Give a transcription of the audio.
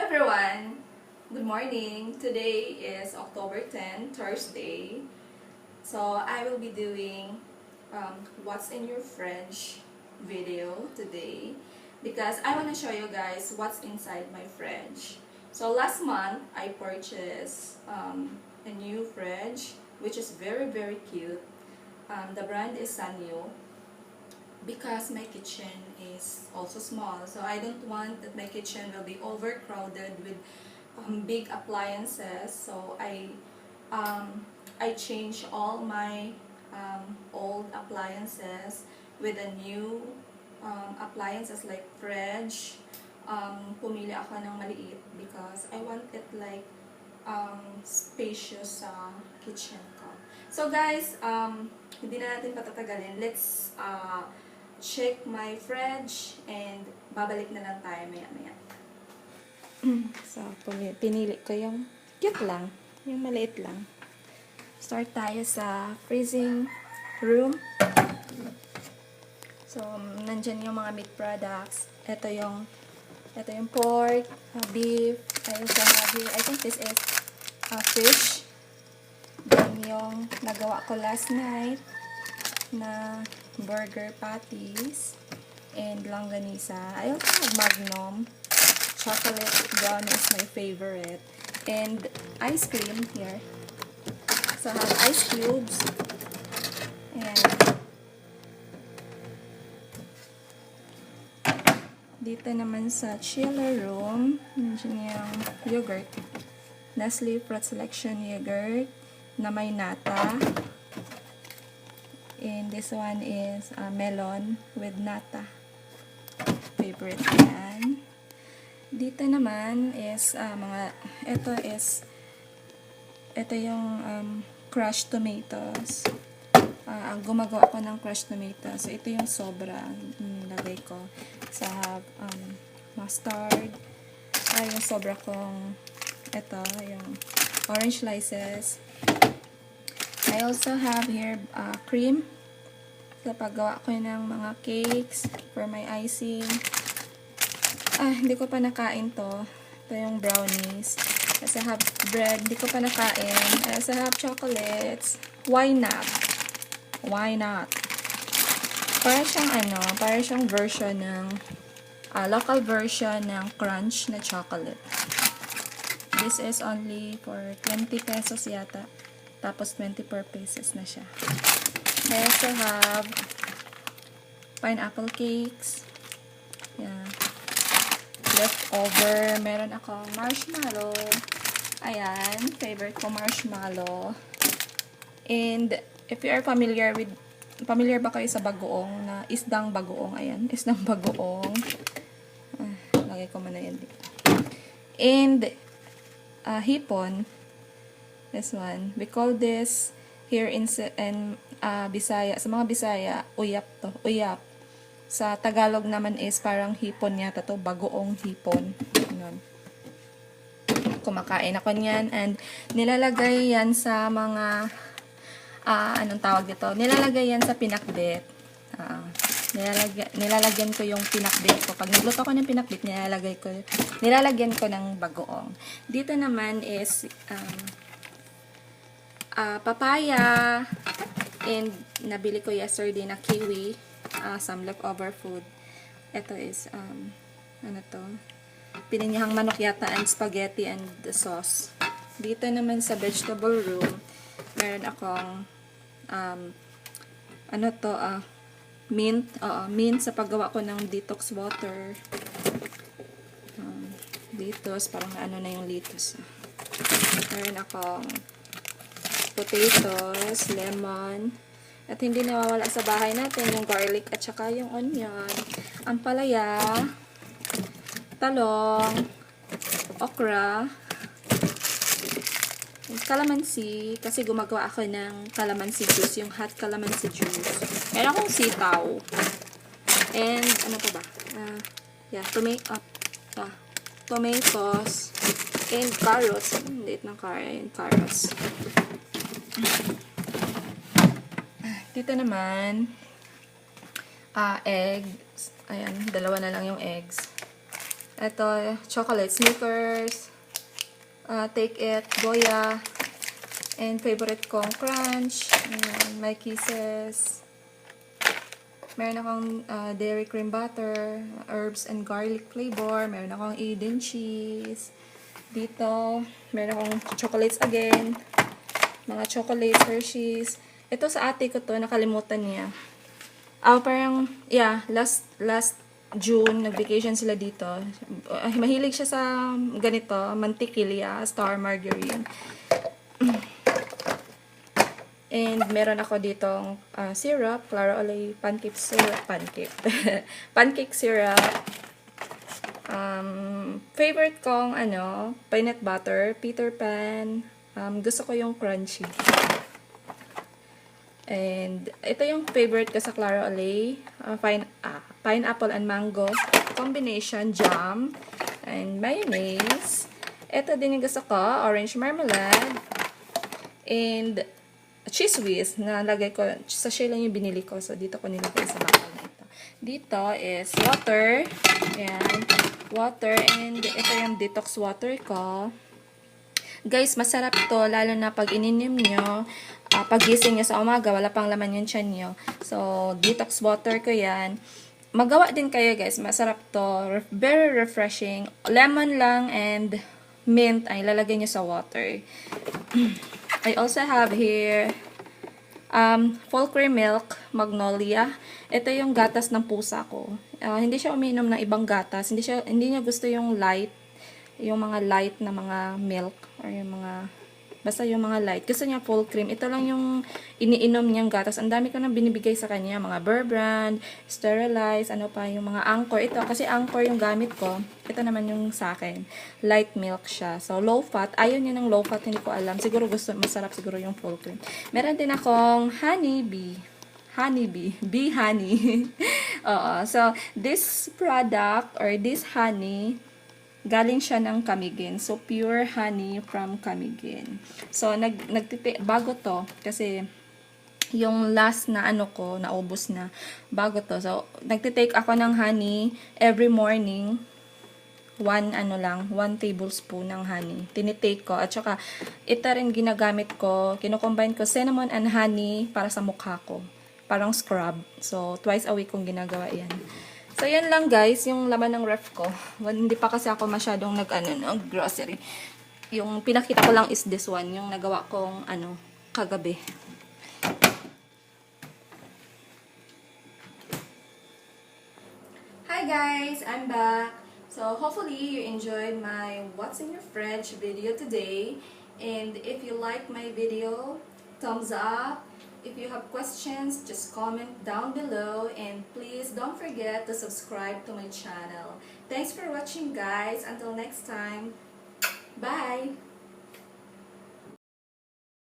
everyone! Good morning! Today is October 10, Thursday. So I will be doing what's in your fridge video today because I want to show you guys what's inside my fridge. So last month I purchased a new fridge which is very cute. The brand is Sanyo. Because my kitchen is also small, so I don't want that my kitchen will be overcrowded with big appliances. So I changed all my old appliances with a new appliances like fridge. Pumili ako ng maliit because I want it like spacious sa kitchen ko. So guys, hindi na natin patatagalin. Let's check my fridge and babalik na lang tayo maya-maya. So, pinili ko yung cute lang, yung maliit lang. Start tayo sa freezing room. So, nandyan yung mga meat products. Ito yung pork, beef. I also have here, I think this is fish. Then yung nagawa ko last night na burger patties and longganisa. I also have Magnum. Chocolate brownie is my favorite. And ice cream here. So I have ice cubes. And dito naman sa chiller room, nandiyan yung yogurt. Nestle Fruit Selection yogurt na may nata. And this one is melon with nata. Favorite yan. Dito naman is ito yung crushed tomatoes. Ang gumagawa ko ng crushed tomatoes. So ito yung sobra nilagay ko. So I have mustard. Yung sobra kong ito yung orange slices. I also have here cream sa paggawa ko ng mga cakes for my icing. Hindi ko pa nakain to. Ito yung brownies. I also have bread. Hindi ko pa nakain. I also have chocolates. Why not? Why not? Para siyang version ng local version ng crunch na chocolate. This is only for 20 pesos yata. Tapos 24 pesos na siya. I also have pineapple cakes. Yeah. Leftover. Meron akong marshmallow. Ayan. Favorite ko marshmallow. And if you are familiar ba kayo sa bagoong na isdang bagoong? Ayan. Isdang bagoong. Lagay ko muna yan dito. And hipon. This one. We call this here in Bisaya. Sa mga Bisaya, uyap to. Uyap. Sa Tagalog naman is parang hipon yata to. Bagoong hipon. Ganun. Kumakain ako niyan. And nilalagay yan sa mga anong tawag dito? Nilalagay yan sa pinakbet. Nilalagyan ko yung pinakbet ko. Pag nagluto ko ng pinakbet, nilalagyan ko ng bagoong. Dito naman is papaya, and nabili ko yesterday na kiwi, some leftover food. Ito is, pininyahang manok yata, and spaghetti and the sauce. Dito naman sa vegetable room, meron akong, mint sa paggawa ko ng detox water. Litos, parang na yung litos. Meron akong potatoes, lemon, at hindi nawawala sa bahay natin yung garlic at saka yung onion, ampalaya, talong, okra, calamansi, kasi gumagawa ako ng calamansi juice, yung hot calamansi juice. Meron akong sitaw. And, ano pa ba? Tomatoes, and carrots. Liit ng carrots. Dito naman, eggs. Ayan, dalawa na lang yung eggs. Ito, chocolate Snickers, Take It, Goya, and favorite kong Crunch, and My Kisses. Meron akong dairy cream butter, herbs and garlic flavor. Meron akong Eden cheese. Dito, meron akong chocolates again. Mga chocolates, Hershey's. Ito sa ate ko to, nakalimutan niya. Parang, yeah, last June, nag-vacation sila dito. Mahilig siya sa ganito, mantikilya, star margarine. And meron ako ditong syrup, Clara Olay pancake syrup, pancake syrup. Favorite kong peanut butter, Peter Pan. Gusto ko yung crunchy. And ito yung favorite ko sa Clara Olay, pineapple and mango combination jam and mayonnaise. Ito din yung gusto ko, orange marmalade and cheese whiz na lagay ko, sa shell lang yung binili ko. So, dito ko nilagay sa bakal na ito. Dito is water. Ayan. Water. And ito yung detox water ko. Guys, masarap to. Lalo na pag ininom nyo, pagising nyo sa umaga, wala pang laman yung tiyan nyo. So, detox water ko yan. Magawa din kayo, guys. Masarap to. Very refreshing. Lemon lang and mint ay lalagay nyo sa water. I also have here full cream milk, Magnolia. Ito yung gatas ng pusa ko. Hindi siya umiinom ng ibang gatas. Hindi niya gusto yung light, yung mga light na mga milk or yung mga basta yung mga light. Gusto niya full cream. Ito lang yung iniinom niyang gatas. Ang dami ko nang binibigay sa kanya, mga Burr Brand, Sterilized, ano pa, yung mga Anchor. Ito kasi Anchor yung gamit ko. Ito naman yung sa akin. Light milk siya. So, low fat. Ayaw niya ng low fat, hindi ko alam. Siguro gusto, masarap siguro yung full cream. Meron din akong honey bee. Bee honey. Oo. So, this product or this honey, galing siya ng Camigin. So, pure honey from Camigin. So, bago to, kasi yung last na ko, naubos na, bago to. So, nagtitake ako ng honey every morning. 1 tablespoon ng honey. Tinitake ko. At saka, ito rin ginagamit ko, kinukombine ko cinnamon and honey para sa mukha ko. Parang scrub. So, twice a week kong ginagawa yan. So, yan lang guys, yung laman ng ref ko. Hindi pa kasi ako masyadong grocery. Yung pinakita ko lang is this one, yung nagawa kong kagabi. Hi guys, I'm back. So, hopefully you enjoyed my What's in Your Fridge video today. And if you like my video, thumbs up. If you have questions, just comment down below and please don't forget to subscribe to my channel. Thanks for watching guys. Until next time. Bye!